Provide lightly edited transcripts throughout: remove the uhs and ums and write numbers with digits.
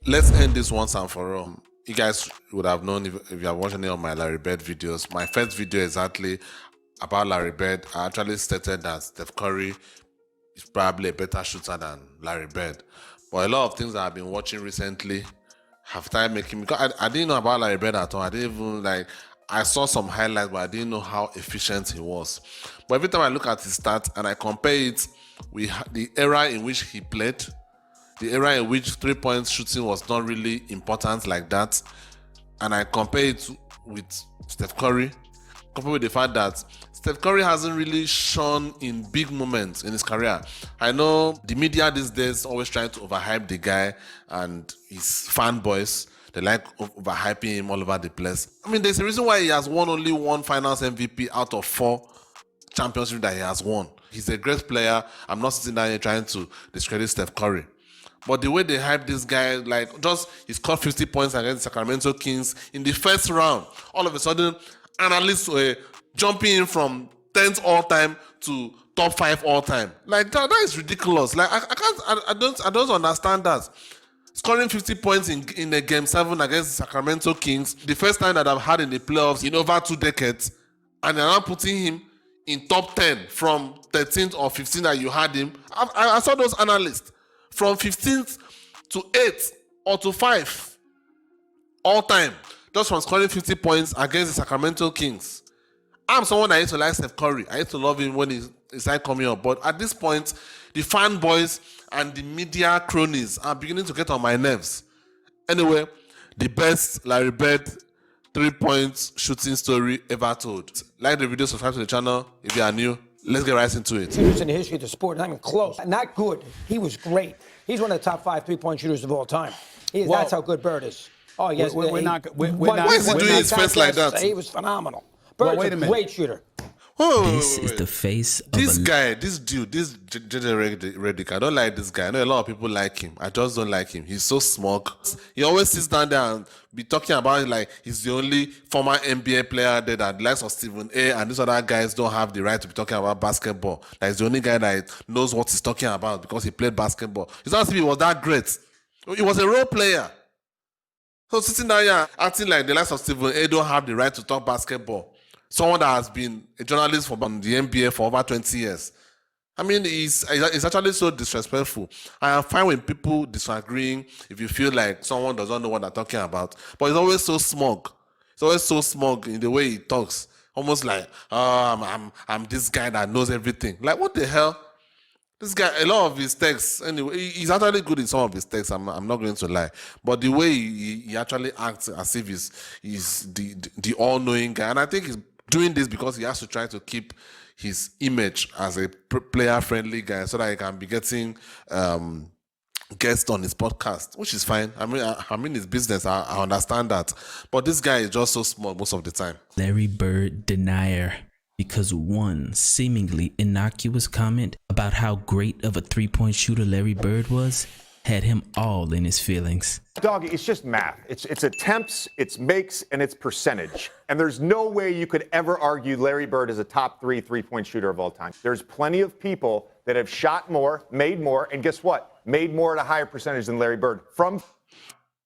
let's end this once and for all. You guys would have known if you have watched any of my Larry Bird videos. My first video exactly about Larry Bird, I actually stated that Steph Curry is probably a better shooter than Larry Bird. But a lot of things that I've been watching recently have started making me, because I didn't know about Larry Bird at all. I didn't even I saw some highlights, but I didn't know how efficient he was. But every time I look at his stats and I compare it with the era in which he played, the era in which 3-point shooting was not really important like that, and I compare it with Steph Curry, coupled with the fact that Steph Curry hasn't really shone in big moments in his career. I know the media these days always trying to overhype the guy and his fanboys. They like overhyping him all over the place. I mean, there's a reason why he has won only one Finals MVP out of 4 championships that he has won. He's a great player. I'm not sitting down here trying to discredit Steph Curry. But the way they hype this guy, he scored 50 points against the Sacramento Kings in the first round. All of a sudden, analysts were jumping in from 10th all time to top 5 all time. That is ridiculous. I don't understand that. Scoring 50 points in a game 7 against the Sacramento Kings, the first time that I've had in the playoffs in over 2 decades, and they're now putting him in top 10 from 13th or 15th that you had him. I saw those analysts from 15th to 8th or to 5 all time, just from scoring 50 points against the Sacramento Kings. I'm someone that used to like Steph Curry. I used to love him when he started coming up. But at this point, the fanboys and the media cronies are beginning to get on my nerves. Anyway, the best Larry Bird 3-point shooting story ever told. Like the video, subscribe to the channel if you are new. Let's get right into it. Shooters in the history of the sport, not even close. Not good. He was great. He's one of the top 5 3-point shooters of all time. That's how good Bird is. Oh, yes. Why is he doing his face like that? He was phenomenal. Bird's a great shooter. This is the face of this JJ Redick. I don't like this guy. I know a lot of people like him. I just don't like him. He's so smug. He always sits down there and be talking about it like he's the only former NBA player there that likes of Stephen A. And these other guys don't have the right to be talking about basketball. Like he's the only guy that knows what he's talking about because he played basketball. It's not as if he was that great. He was a role player. So sitting down here acting like the likes of Stephen A. don't have the right to talk basketball. Someone that has been a journalist for the NBA for over 20 years. I mean, it's actually so disrespectful. I am fine with people disagreeing if you feel like someone doesn't know what they're talking about. But it's always so smug. It's always so smug in the way he talks. Almost like, I'm this guy that knows everything. Like, what the hell? This guy, a lot of his texts, anyway, he's actually good in some of his texts, I'm not going to lie. But the way he actually acts as if he's the all-knowing guy. And I think he's doing this because he has to try to keep his image as a player-friendly guy so that he can be getting guests on his podcast, which is fine. I mean, his business. I understand that. But this guy is just so small most of the time. Larry Bird denier. Because one seemingly innocuous comment about how great of a 3-point shooter Larry Bird was had him all in his feelings. Doggy, it's just math. It's attempts, it's makes, and it's percentage. And there's no way you could ever argue Larry Bird is a top 3 3-point shooter of all time. There's plenty of people that have shot more, made more, and guess what? Made more at a higher percentage than Larry Bird.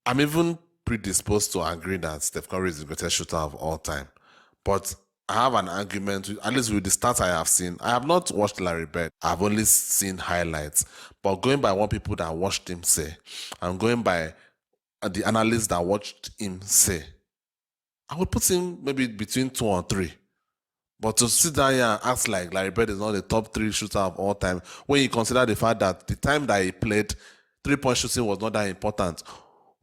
I'm even predisposed to agree that Steph Curry is the greatest shooter of all time. But I have an argument, at least with the stats I have seen. I have not watched Larry Bird. I've only seen highlights. But going by what people that watched him say, and going by the analysts that watched him say, I would put him maybe between 2 or 3. But to sit down here and act like Larry Bird is not the top 3 shooter of all time, when you consider the fact that the time that he played, 3-point shooting was not that important.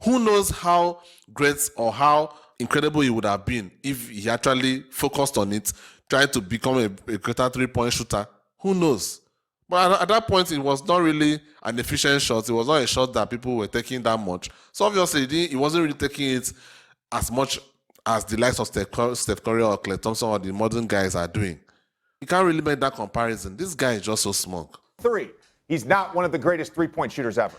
Who knows how great or how incredible he would have been if he actually focused on it, tried to become a greater 3-point shooter. Who knows? But at that point, it was not really an efficient shot. It was not a shot that people were taking that much. So obviously, he wasn't really taking it as much as the likes of Steph Curry or Klay Thompson or the modern guys are doing. You can't really make that comparison. This guy is just so smug. 3. He's not one of the greatest 3-point shooters ever.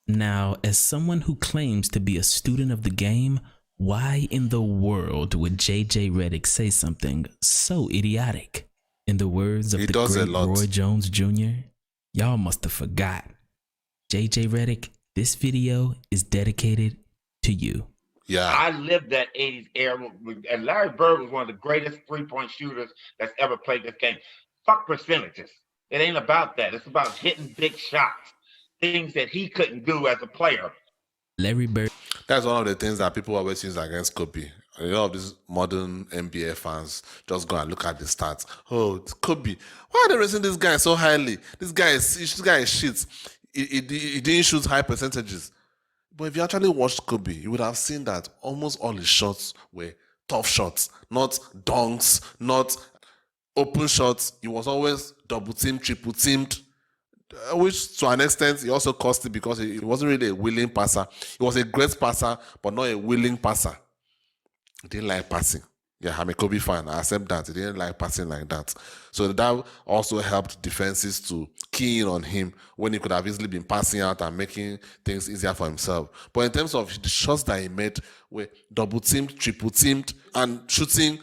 Now, as someone who claims to be a student of the game, why in the world would JJ Redick say something so idiotic? In the words of the great Roy Jones Jr., y'all must have forgot. JJ Redick This video is dedicated to you. Yeah. I lived that 80s era, and Larry Bird was one of the greatest three-point shooters that's ever played this game. Fuck percentages. It ain't about that. It's about hitting big shots, things that he couldn't do as a player. Larry Bird. That's one of the things that people always use against Kobe. A lot of these modern NBA fans just go and look at the stats. Oh, it's Kobe. Why are they raising this guy so highly? This guy is shit. He didn't shoot high percentages. But if you actually watched Kobe, you would have seen that almost all his shots were tough shots, not dunks, not open shots. He was always double teamed, triple teamed, which to an extent he also cost it because he wasn't really a willing passer. He was a great passer, but not a willing passer. He didn't like passing. Yeah, I'm a Kobe fan. I accept that. He didn't like passing like that. So that also helped defenses to key in on him when he could have easily been passing out and making things easier for himself. But in terms of the shots that he made were double teamed, triple teamed, and shooting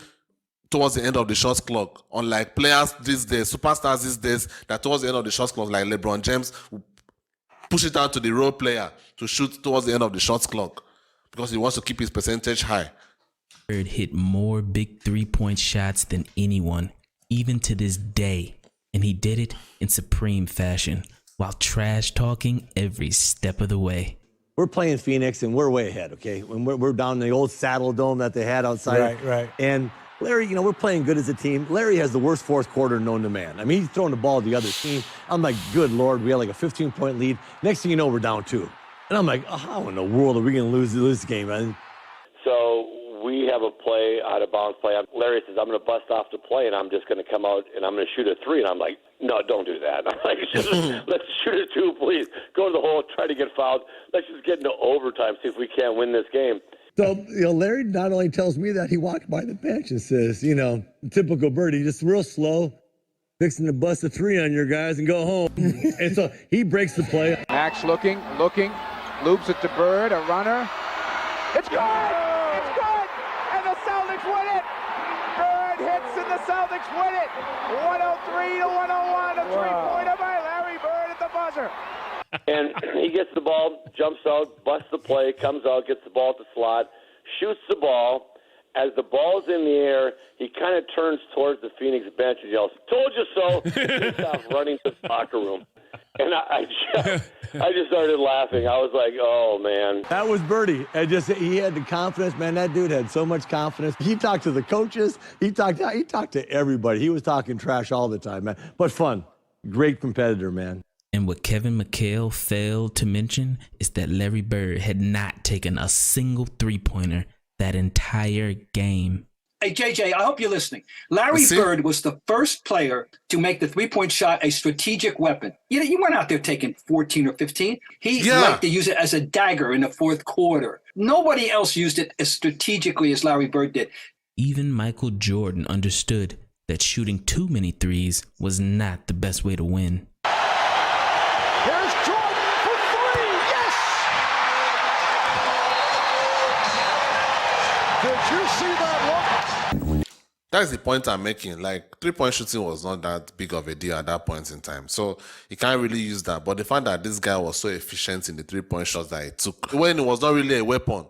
towards the end of the shot clock. Unlike players these days, superstars these days, that towards the end of the shot clock, like LeBron James, will push it out to the role player to shoot towards the end of the shot clock because he wants to keep his percentage high. Bird hit more big three-point shots than anyone, even to this day, and he did it in supreme fashion while trash talking every step of the way. We're playing Phoenix and we're way ahead, okay? When we're down in the old Saddle Dome that they had outside. Right. And Larry, we're playing good as a team. Larry has the worst fourth quarter known to man. I mean, he's throwing the ball to the other team. I'm like, good Lord, we had like a 15-point lead. Next thing you know, we're down 2. And I'm like, how in the world are we going to lose this game, man? So we have a play, out of bounds play. Larry says, I'm going to bust off the play, and I'm just going to come out, and I'm going to shoot a 3. And I'm like, no, don't do that. I'm like, let's shoot a 2, please. Go to the hole, try to get fouled. Let's just get into overtime, see if we can't win this game. So, Larry not only tells me that, he walked by the bench and says, typical Birdie, just real slow, fixing to bust a 3 on your guys and go home. And so he breaks the play. Max looking, loops it to Bird, a runner. It's good! It's good! And the Celtics win it! Bird hits and the Celtics win it! 103 to 101, a three-pointer by Larry Bird at the buzzer. And he gets the ball, jumps out, busts the play, comes out, gets the ball at the slot, shoots the ball. As the ball's in the air, he kind of turns towards the Phoenix bench and yells, "Told you so!" He stops running to the locker room. And I just started laughing. I was like, oh, man. That was Birdie. And he had the confidence. Man, that dude had so much confidence. He talked to the coaches. He talked to everybody. He was talking trash all the time, man. But fun. Great competitor, man. And what Kevin McHale failed to mention is that Larry Bird had not taken a single three-pointer that entire game. Hey, JJ, I hope you're listening. Larry Bird was the first player to make the three-point shot a strategic weapon. You weren't out there taking 14 or 15. He liked to use it as a dagger in the fourth quarter. Nobody else used it as strategically as Larry Bird did. Even Michael Jordan understood that shooting too many threes was not the best way to win. Here's Jordan for 3. Yes! Did you see that look? That's the point I'm making. Like, three-point shooting was not that big of a deal at that point in time. So you can't really use that. But the fact that this guy was so efficient in the three-point shots that he took, when it was not really a weapon,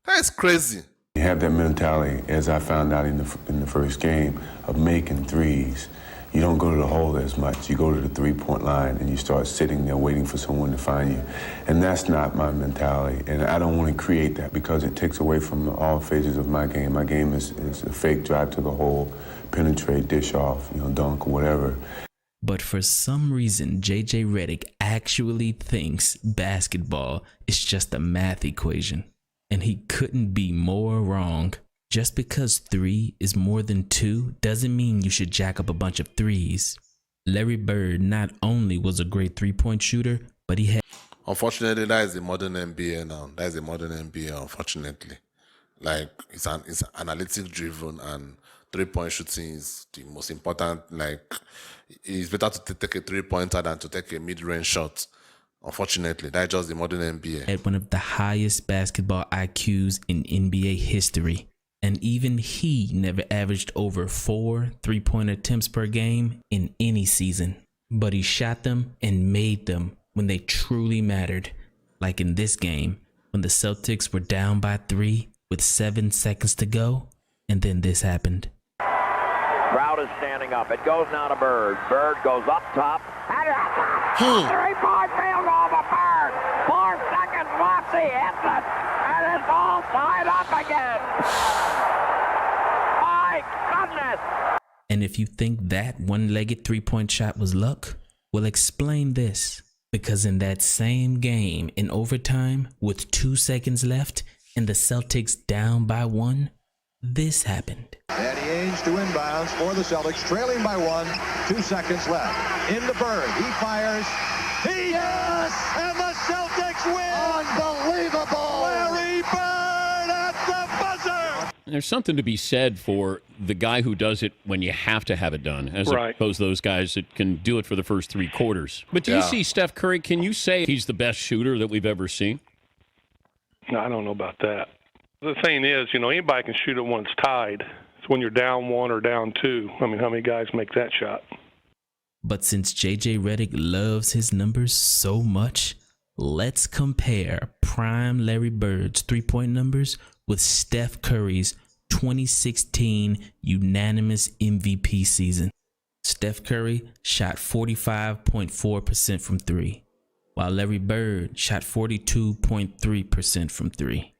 that is crazy. You have that mentality, as I found out in the first game, of making threes. You don't go to the hole as much. You go to the three-point line and you start sitting there waiting for someone to find you. And that's not my mentality. And I don't want to create that because it takes away from all phases of my game. My game is a fake drive to the hole, penetrate, dish off, dunk, whatever. But for some reason, JJ Redick actually thinks basketball is just a math equation. And he couldn't be more wrong. Just because 3 is more than 2 doesn't mean you should jack up a bunch of threes. Larry Bird not only was a great three-point shooter, but he had... Unfortunately, that is the modern NBA now. That is the modern NBA, unfortunately. Like, it's analytic driven, and three-point shooting is the most important. Like, it's better to take a three-pointer than to take a mid-range shot. Unfortunately, that's just the modern NBA. Had one of the highest basketball IQs in NBA history. And even he never averaged over 4 three-point attempts per game in any season. But he shot them and made them when they truly mattered. Like in this game, when the Celtics were down by 3 with 7 seconds to go, and then this happened. Crowd is standing up. It goes now to Bird. Bird goes up top. And it's a 3-point field goal to Bird. 4 seconds left. He hits it. And it's all tied up again. My goodness. And if you think that one-legged three-point shot was luck, well, explain this. Because in that same game, in overtime, with 2 seconds left, and the Celtics down by 1, this happened. Danny Ainge to inbounds for the Celtics, trailing by 1, 2 seconds left. In the Bird, he fires. Yes! And the Celtics win! Unbelievable! Larry Bird at the buzzer! There's something to be said for the guy who does it when you have to have it done, as opposed to those guys that can do it for the first 3 quarters. But do you see Steph Curry? Can you say he's the best shooter that we've ever seen? No, I don't know about that. The thing is, anybody can shoot it when it's tied. It's when you're down 1 or down 2. I mean, how many guys make that shot? But since JJ Redick loves his numbers so much, let's compare prime Larry Bird's three-point numbers with Steph Curry's 2016 unanimous MVP season. Steph Curry shot 45.4% from 3, while Larry Bird shot 42.3% from 3.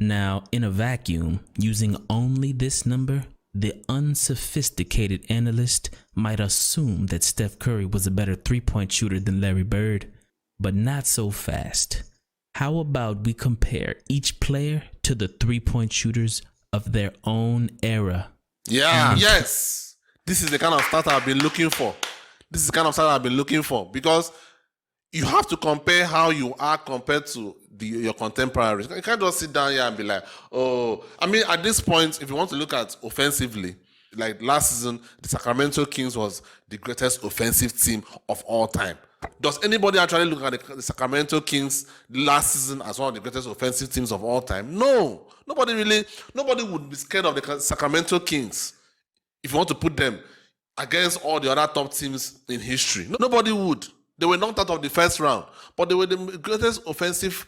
Now, in a vacuum, using only this number, the unsophisticated analyst might assume that Steph Curry was a better three-point shooter than Larry Bird, but not so fast. How about we compare each player to the three-point shooters of their own era? Yeah, yes. This is the kind of start I've been looking for. Because you have to compare how you are compared to your contemporaries. You can't just sit down here and be like, oh, I mean, at this point, if you want to look at offensively, like last season, the Sacramento Kings was the greatest offensive team of all time. Does anybody actually look at the Sacramento Kings last season as one of the greatest offensive teams of all time? No. Nobody would be scared of the Sacramento Kings if you want to put them against all the other top teams in history. Nobody would. They were knocked out of the first round, but they were the greatest offensive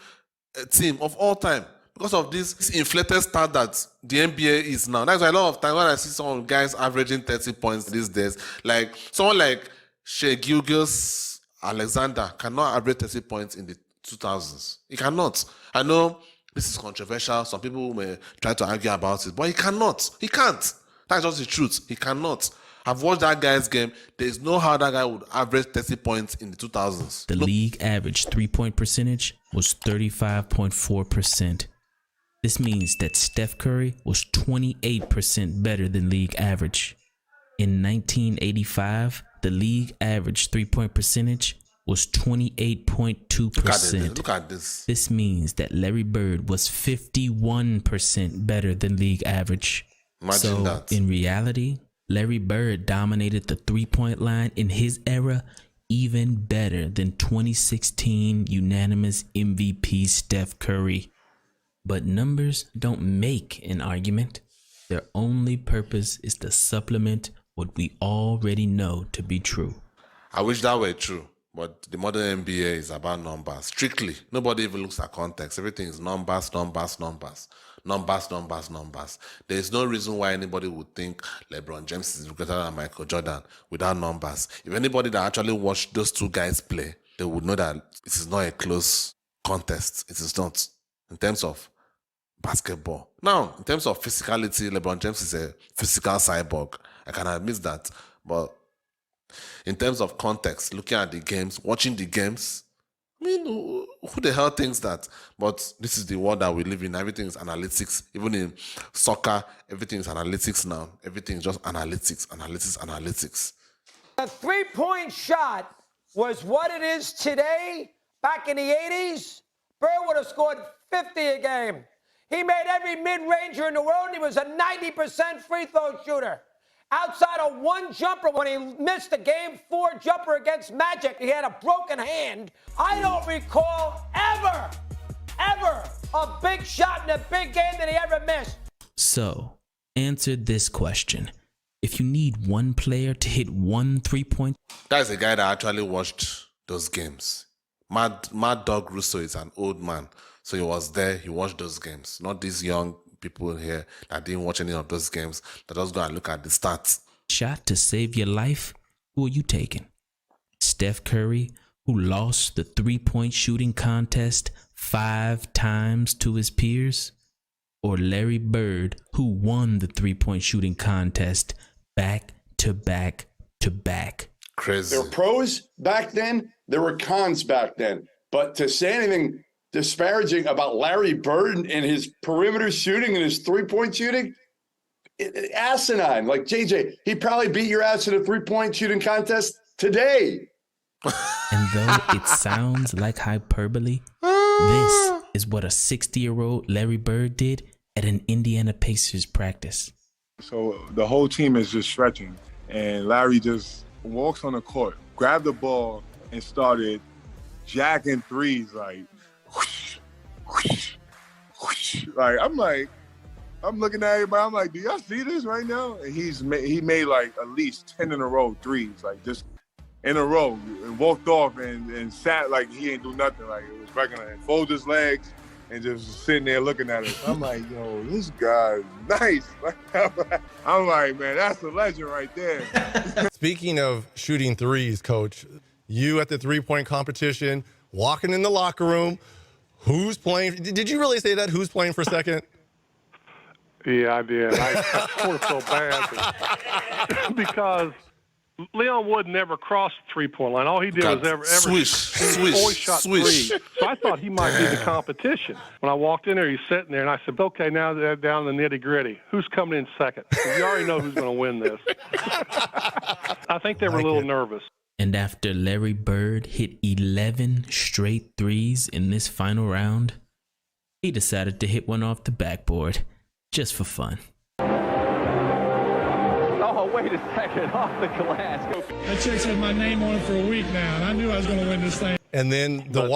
team of all time because of this inflated stat that the NBA is now. That's why a lot of times when I see some guys averaging 30 points these days, like someone like Shai Gilgeous-Alexander cannot average 30 points in the 2000s. He cannot. I know this is controversial. Some people may try to argue about it, but he cannot. He can't. That's just the truth. He cannot. I've watched that guy's game. There's no how that guy would average 30 points in the 2000s. The league average three-point percentage was 35.4%. This means that Steph Curry was 28% better than league average. In 1985, the league average three-point percentage was 28.2%. Look at this. This means that Larry Bird was 51% better than league average. Imagine that. In reality, Larry Bird dominated the three-point line in his era even better than 2016 unanimous MVP Steph Curry. But numbers don't make an argument. Their only purpose is to supplement what we already know to be true. I wish that were true, but the modern NBA is about numbers. Strictly. Nobody even looks at context. Everything is numbers. There is no reason why anybody would think LeBron James is greater than Michael Jordan without numbers. If anybody that actually watched those two guys play, they would know that it is not a close contest. It is not in terms of basketball. Now, in terms of physicality, LeBron James is a physical cyborg. I can admit that. But in terms of context, looking at the games, watching the games, I mean, who the hell thinks that? But this is the world that we live in. Everything is analytics. Even in soccer, everything is analytics now. Everything is just analytics. The three-point shot was what it is today. Back in the 80s, Bird would have scored 50 a game. He made every mid-ranger in the world, and he was a 90% free throw shooter. Outside of one jumper when he missed the Game 4 jumper against Magic, he had a broken hand. I don't recall ever a big shot in a big game that he ever missed. So, answer this question. If you need one player to hit one three-point... That's a guy that actually watched those games. Mad Dog Russo is an old man. So he was there, he watched those games. Not these young people here that didn't watch any of those games, that just go and look at the stats. Shot to save your life, who are you taking? Steph Curry, who lost the 3-point shooting contest 5 times to his peers? Or Larry Bird, who won the 3-point shooting contest back to back to back? Crazy. There were pros back then, there were cons back then. But to say anything disparaging about Larry Bird and his perimeter shooting and his 3-point shooting, asinine. Like, JJ, he probably beat your ass in a 3-point shooting contest today. And though it sounds like hyperbole, this is what a 60-year-old Larry Bird did at an Indiana Pacers practice. So the whole team is just stretching, and Larry just walks on the court, grabbed the ball, and started jacking threes like, whoosh, whoosh, whoosh. I'm looking at everybody. I'm like, do y'all see this right now? And he made like at least 10 in a row threes, like just in a row, and walked off and sat like he ain't do nothing. Like it was regular, and folded his legs and just sitting there looking at us. I'm like, yo, this guy's nice. I'm like, man, that's a legend right there. Speaking of shooting threes, Coach, you at the 3-point competition, walking in the locker room, who's playing? Did you really say that? Who's playing for second? Yeah, I did. I sort of felt bad because Leon Wood never crossed the 3-point line. All he did was ever swish, always shot swish. three. So I thought he might be the competition. When I walked in there, he's sitting there, and I said, okay, now they're down to the nitty-gritty. Who's coming in second? Because you already know who's going to win this. I think they were a little nervous. And after Larry Bird hit 11 straight threes in this final round, he decided to hit one off the backboard just for fun. Oh, wait a second, off the glass. That chick's had my name on it for a week now, and I knew I was going to win this thing. And then the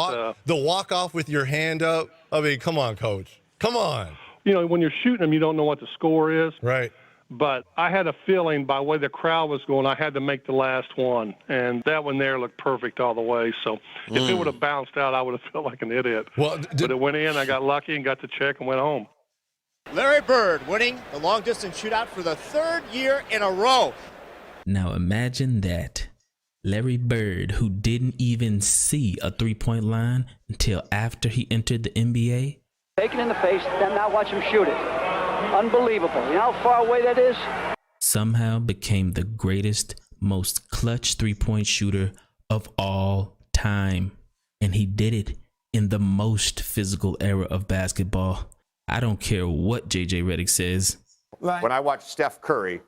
walk off with your hand up. I mean, come on, Coach. Come on. You know, when you're shooting them, you don't know what the score is. Right. But I had a feeling by the way the crowd was going, I had to make the last one. And that one there looked perfect all the way. So if it would have bounced out, I would have felt like an idiot. Well, but it went in, I got lucky and got the check and went home. Larry Bird winning the long-distance shootout for the 3rd year in a row. Now imagine that. Larry Bird, who didn't even see a 3-point line until after he entered the NBA. Taken in the face, then now watch him shoot it. Unbelievable. You know how far away that is? Somehow became the greatest, most clutch 3-point shooter of all time. And he did it in the most physical era of basketball. I don't care what JJ Redick says. When I watch Steph Curry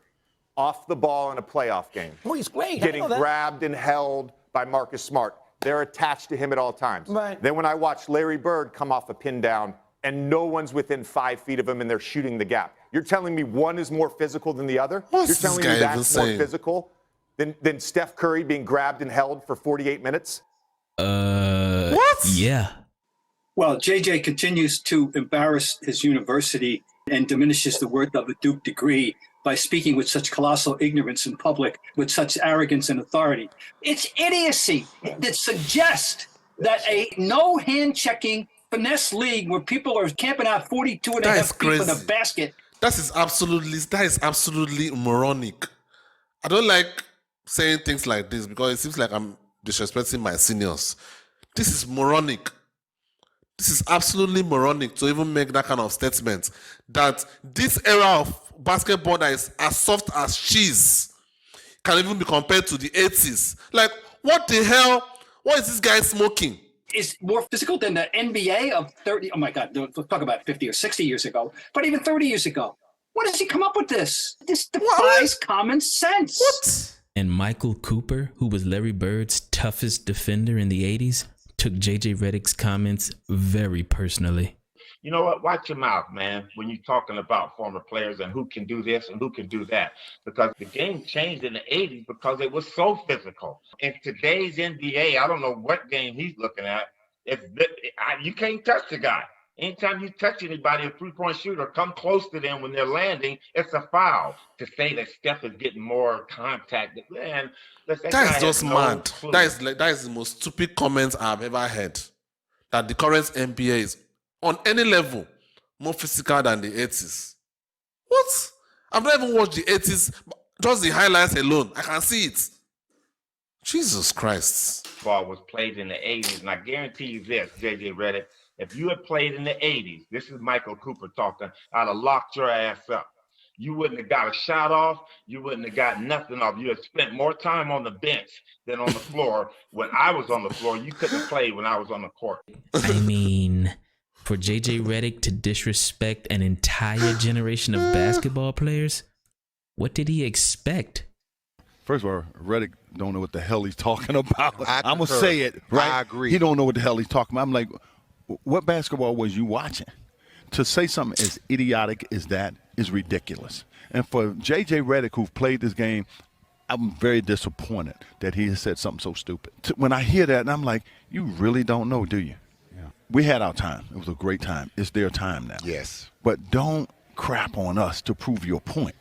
off the ball in a playoff game, Oh, he's great. getting grabbed and held by Marcus Smart, they're attached to him at all times. Right. Then when I watch Larry Bird come off a pin down and no one's within 5 feet of him and they're shooting the gap, you're telling me one is more physical than the other? You're telling me that's more physical than Steph Curry being grabbed and held for 48 minutes? What? Yeah. Well, JJ continues to embarrass his university and diminishes the worth of a Duke degree by speaking with such colossal ignorance in public, with such arrogance and authority. It's idiocy that suggests that a no hand-checking finesse league where people are camping out 42 and a half feet for the basket. That is absolutely moronic. I don't like saying things like this because it seems like I'm disrespecting my seniors. This is moronic. This is absolutely moronic to even make that kind of statement that this era of basketball that is as soft as cheese can even be compared to the 80s. Like, what the hell? What is this guy smoking? Is more physical than the NBA of 30. Oh my God, let's talk about 50 or 60 years ago, but even 30 years ago. What does he come up with this? This defies common sense. What? And Michael Cooper, who was Larry Bird's toughest defender in the 80s, took JJ Redick's comments very personally. You know what? Watch your mouth, man, when you're talking about former players and who can do this and who can do that. Because the game changed in the 80s because it was so physical. In today's NBA, I don't know what game he's looking at. You can't touch the guy Anytime you touch anybody, a three-point shooter, come close to them when they're landing, it's a foul. To say that Steph is getting more contact, man, that That guy is just has no mad. clue. That is the most stupid comment I've ever heard. That the current NBA is, on any level, more physical than the 80s. What? I've not even watched the 80s. Just the highlights alone. I can see it. Jesus Christ. Ball was played in the 80s, and I guarantee you this, JJ Redick, if you had played in the 80s, this is Michael Cooper talking, I'd have locked your ass up. You wouldn't have got a shot off. You wouldn't have got nothing off. You had spent more time on the bench than on the floor. When I was on the floor, you couldn't have played when I was on the court. I mean, for JJ Redick to disrespect an entire generation of basketball players, what did he expect? First of all, Redick don't know what the hell he's talking about. I'm going to concur. say it, right? I agree. He don't know what the hell he's talking about. I'm like, what basketball was you watching? To say something as idiotic as that is ridiculous. And for J.J. Redick, who've played this game, I'm very disappointed that he has said something so stupid. When I hear that, and I'm like, you really don't know, do you? Yeah. We had our time. It was a great time. It's their time now. Yes. But don't crap on us to prove your point.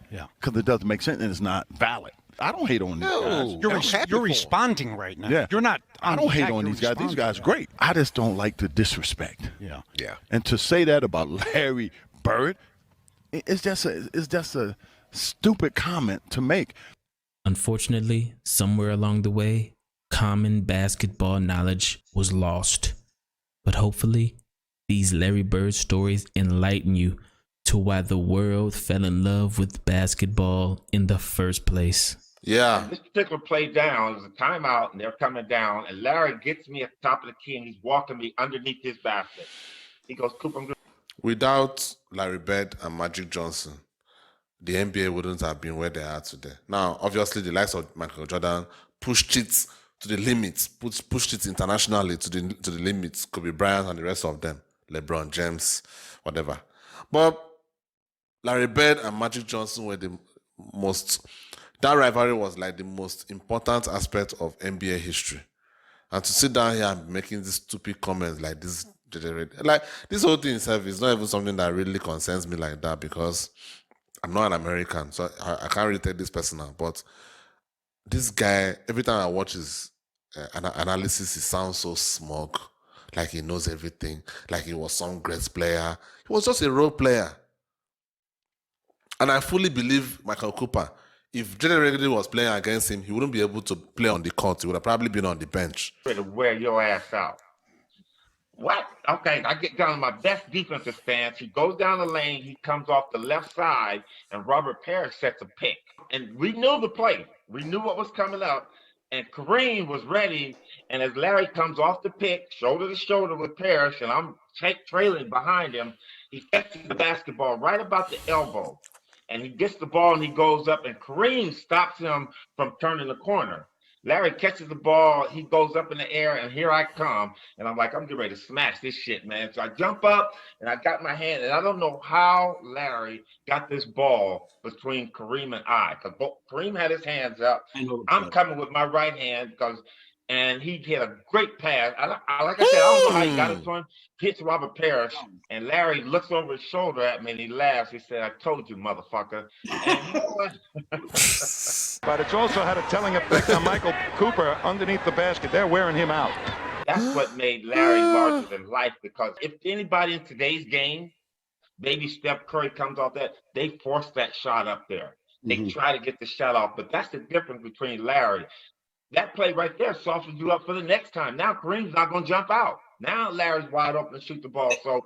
Yeah. Because it doesn't make sense and it's not valid. I don't hate on these guys. You're responding right now. Yeah. You're not. I don't hate on you're these guys. These guys are responding. great. I just don't like the disrespect. Yeah. Yeah. And to say that about Larry Bird, it's just a stupid comment to make. Unfortunately, somewhere along the way, common basketball knowledge was lost. But hopefully, these Larry Bird stories enlighten you to why the world fell in love with basketball in the first place. Yeah. This particular play down is a timeout, and they're coming down, and Larry gets me at the top of the key, and he's walking me underneath his basket. He goes, Cooper, I'm good. Without Larry Bird and Magic Johnson, the NBA wouldn't have been where they are today. Now, obviously, the likes of Michael Jordan pushed it to the limits, pushed it internationally to the limits. Could be Bryant and the rest of them, LeBron James, whatever. But Larry Bird and Magic Johnson were the most. That rivalry was like the most important aspect of NBA history. And to sit down here and be making these stupid comments like this, like this whole thing itself is not even something that really concerns me like that, because I'm not an American, so I can't really take this personal. But this guy, every time I watch his analysis, he sounds so smug, like he knows everything, like he was some great player. He was just a role player. And I fully believe Michael Cooper, if J.J. Redick was playing against him, he wouldn't be able to play on the court. He would have probably been on the bench. To wear your ass out. What? Okay, I get down to my best defensive stance. He goes down the lane. He comes off the left side, and Robert Parrish sets a pick. And we knew the play. We knew what was coming up. And Kareem was ready. And as Larry comes off the pick, shoulder to shoulder with Parrish, and I'm trailing behind him, he catches the basketball right about the elbow. And he gets the ball and he goes up, and Kareem stops him from turning the corner. Larry catches the ball, he goes up in the air, and here I come. And I'm like, I'm getting ready to smash this shit, man. So I jump up, and I got my hand, and I don't know how Larry got this ball between Kareem and I, because Kareem had his hands up. I'm coming with my right hand, and he hit a great pass. Like I said, I don't know how he got it to him. Hits Robert Parrish, and Larry looks over his shoulder at me, and he laughs. He said, I told you, motherfucker. And you know what? But it's also had a telling effect on Michael Cooper underneath the basket. They're wearing him out. That's what made Larry larger than life, because if anybody in today's game, maybe Steph Curry comes off that, they force that shot up there. They try to get the shot off, but that's the difference between Larry. That play right there softens you up for the next time. Now Kareem's not going to jump out. Now Larry's wide open to shoot the ball. So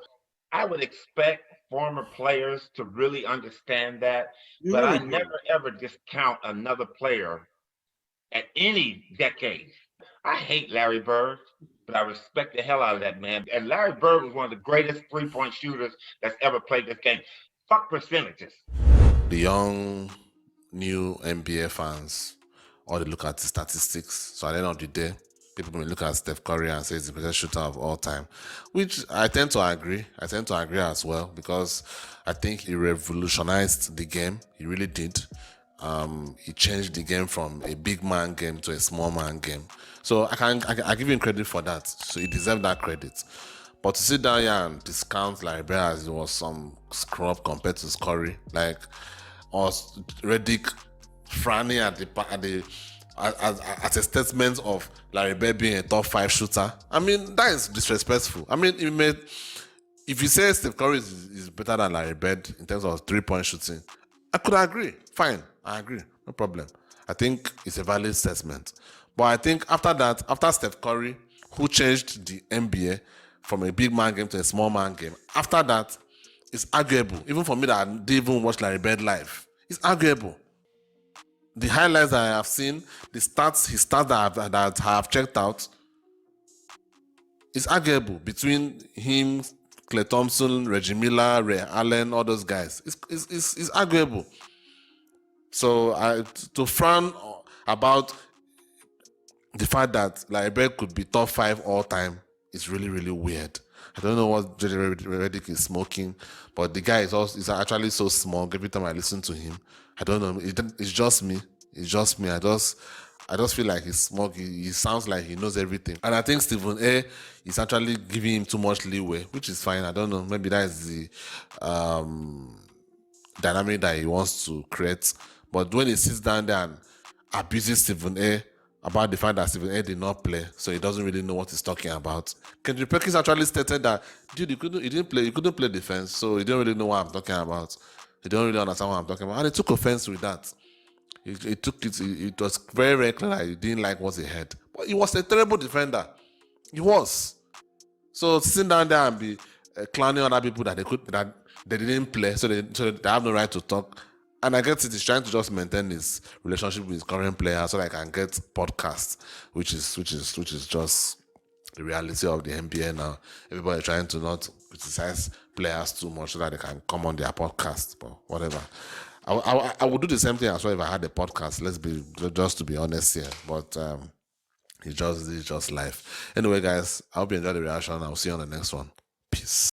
I would expect former players to really understand that. But I never, ever discount another player at any decade. I hate Larry Bird, but I respect the hell out of that man. And Larry Bird was one of the greatest three-point shooters that's ever played this game. Fuck percentages. The young, new NBA fans, or they look at the statistics. So at the end of the day, people may look at Steph Curry and say he's the greatest shooter of all time, which I tend to agree. I tend to agree as well, because I think he revolutionized the game. He really did. He changed the game from a big man game to a small man game. So I give him credit for that. So he deserves that credit. But to sit down here and discount Larry Bird as it was some scrub compared to Curry, like, or Redick frowning at as a statement of Larry Bird being a top 5 shooter. I mean, that is disrespectful. I mean, if you say Steph Curry is better than Larry Bird in terms of 3-point shooting, I could agree. Fine, I agree. No problem. I think it's a valid statement. But I think after that, after Steph Curry, who changed the NBA from a big man game to a small man game, after that, it's arguable. Even for me that I didn't even watch Larry Bird live, it's arguable. The highlights that I have seen, his stats that I have checked out, it's arguable between him, Klay Thompson, Reggie Miller, Ray Allen, all those guys. It's arguable. So to frown about the fact that Larry Bird could be top 5 all time is really, really weird. I don't know what JJ Redick is smoking, but the guy is actually so smug. Every time I listen to him, I don't know. It's just me. It's just me. I just feel like he's smug. He sounds like he knows everything. And I think Stephen A is actually giving him too much leeway, which is fine. I don't know. Maybe that is the dynamic that he wants to create. But when he sits down there and abuses Stephen A about the fact that Stephen A did not play, so he doesn't really know what he's talking about. Kendrick Perkins actually stated that, dude, he couldn't play defense, so he didn't really know what I'm talking about. He don't really understand what I'm talking about. And he took offense with that. It was very, very clear that he didn't like what he heard. But he was a terrible defender. He was. So sitting down there and be clowning other people that they didn't play, so they have no right to talk. And I guess he's trying to just maintain his relationship with his current player so that I can get podcasts, which is just the reality of the NBA now. Everybody trying to not criticize players too much so that they can come on their podcast, but whatever. I would do the same thing as well if I had a podcast. Just to be honest here, but it's just life. Anyway, guys, I hope you enjoyed the reaction. I'll see you on the next one. Peace.